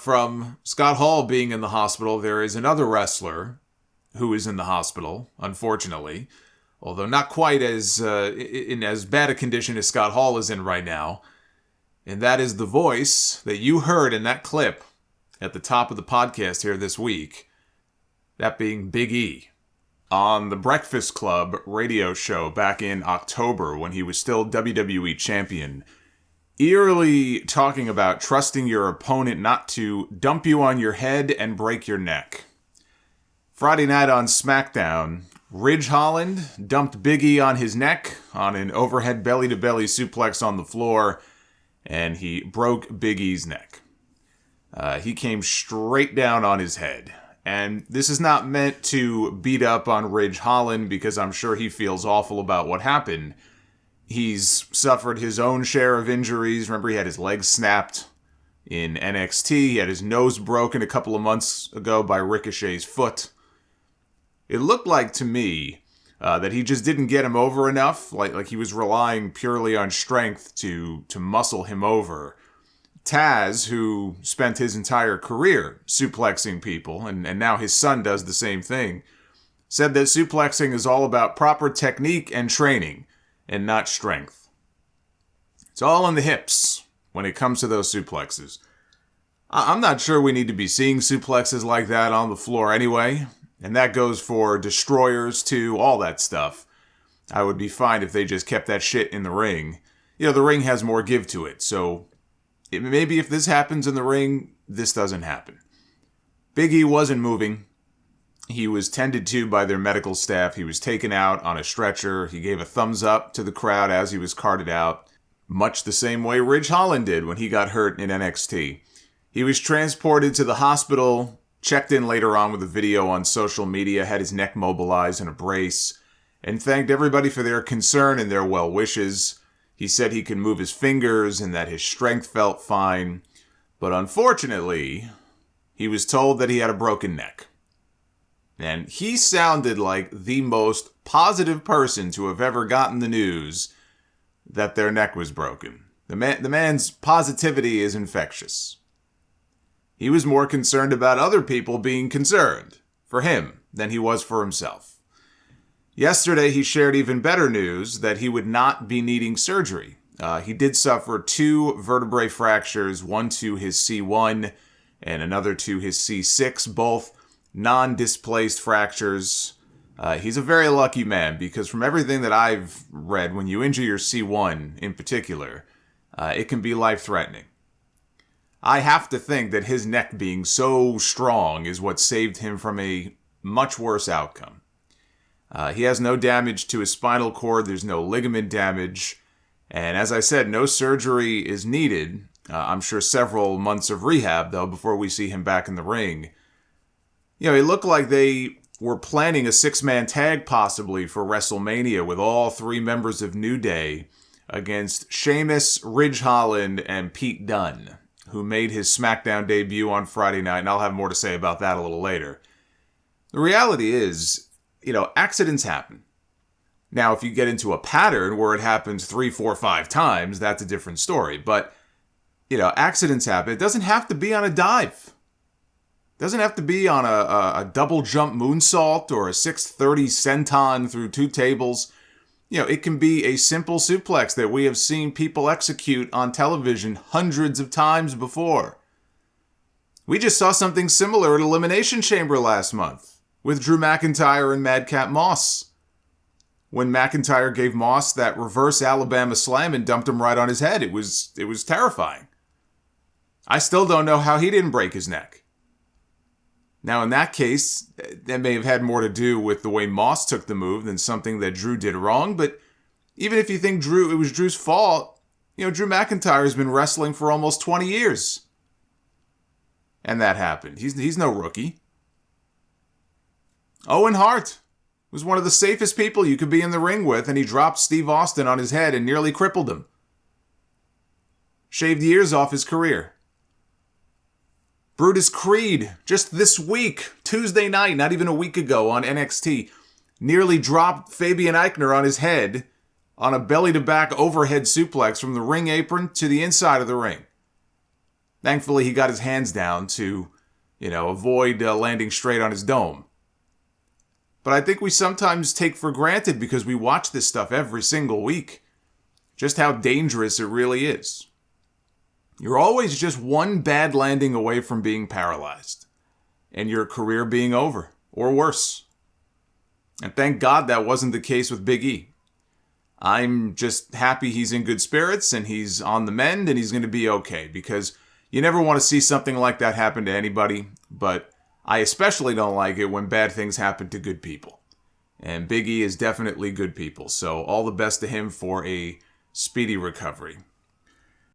From Scott Hall being in the hospital, there is another wrestler who is in the hospital, unfortunately. Although not quite in as bad a condition as Scott Hall is in right now. And that is the voice that you heard in that clip at the top of the podcast here this week. That being Big E. On the Breakfast Club radio show back in October when he was still WWE champion, eerily talking about trusting your opponent not to dump you on your head and break your neck. Friday night on Smackdown, Ridge Holland dumped Big E on his neck on an overhead belly-to-belly suplex on the floor, and he broke Big E's neck. He came straight down on his head. And this is not meant to beat up on Ridge Holland because I'm sure he feels awful about what happened. He's suffered his own share of injuries. Remember, he had his leg snapped in NXT. He had his nose broken a couple of months ago by Ricochet's foot. It looked like to me that he just didn't get him over enough. Like he was relying purely on strength to muscle him over. Taz, who spent his entire career suplexing people, and now his son does the same thing, said that suplexing is all about proper technique and training, and not strength. It's all in the hips when it comes to those suplexes. I'm not sure we need to be seeing suplexes like that on the floor anyway, and that goes for destroyers too, all that stuff. I would be fine if they just kept that shit in the ring. You know, the ring has more give to it, so maybe if this happens in the ring, this doesn't happen. Big E wasn't moving. He was tended to by their medical staff. He was taken out on a stretcher. He gave a thumbs up to the crowd as he was carted out, much the same way Ridge Holland did when he got hurt in NXT. He was transported to the hospital, checked in later on with a video on social media, had his neck mobilized in a brace, and thanked everybody for their concern and their well wishes. He said he could move his fingers and that his strength felt fine. But unfortunately, he was told that he had a broken neck. And he sounded like the most positive person to have ever gotten the news that their neck was broken. The man's positivity is infectious. He was more concerned about other people being concerned for him than he was for himself. Yesterday, he shared even better news that he would not be needing surgery. He did suffer 2 vertebrae fractures, one to his C1 and another to his C6, both non-displaced fractures. He's a very lucky man because from everything that I've read, when you injure your C1 in particular, it can be life-threatening. I have to think that his neck being so strong is what saved him from a much worse outcome. He has no damage to his spinal cord. There's no ligament damage. And as I said, no surgery is needed. I'm sure several months of rehab, though, before we see him back in the ring. You know, it looked like they were planning a 6-man tag possibly for WrestleMania with all 3 members of New Day against Sheamus, Ridge Holland, and Pete Dunne, who made his Smackdown debut on Friday night, and I'll have more to say about that a little later. The reality is, you know, accidents happen. Now, if you get into a pattern where it happens 3, 4, 5 times, that's a different story. But, you know, accidents happen. It doesn't have to be on a dive. It doesn't have to be on a double jump moonsault or a 630 senton through 2 tables. You know, it can be a simple suplex that we have seen people execute on television hundreds of times before. We just saw something similar at Elimination Chamber last month with Drew McIntyre and Madcap Moss. When McIntyre gave Moss that reverse Alabama slam and dumped him right on his head, it was terrifying. I still don't know how he didn't break his neck. Now, in that case, that may have had more to do with the way Moss took the move than something that Drew did wrong, but even if you think it was Drew's fault, you know, Drew McIntyre has been wrestling for almost 20 years. And that happened. He's no rookie. Owen Hart was one of the safest people you could be in the ring with, and he dropped Steve Austin on his head and nearly crippled him. Shaved years off his career. Brutus Creed, just this week, Tuesday night, not even a week ago on NXT, nearly dropped Fabian Eichner on his head on a belly-to-back overhead suplex from the ring apron to the inside of the ring. Thankfully, he got his hands down to, avoid landing straight on his dome. But I think we sometimes take for granted, because we watch this stuff every single week, just how dangerous it really is. You're always just one bad landing away from being paralyzed, and your career being over, or worse. And thank God that wasn't the case with Big E. I'm just happy he's in good spirits, and he's on the mend, and he's going to be okay, because you never want to see something like that happen to anybody, but I especially don't like it when bad things happen to good people. And Big E is definitely good people, so all the best to him for a speedy recovery.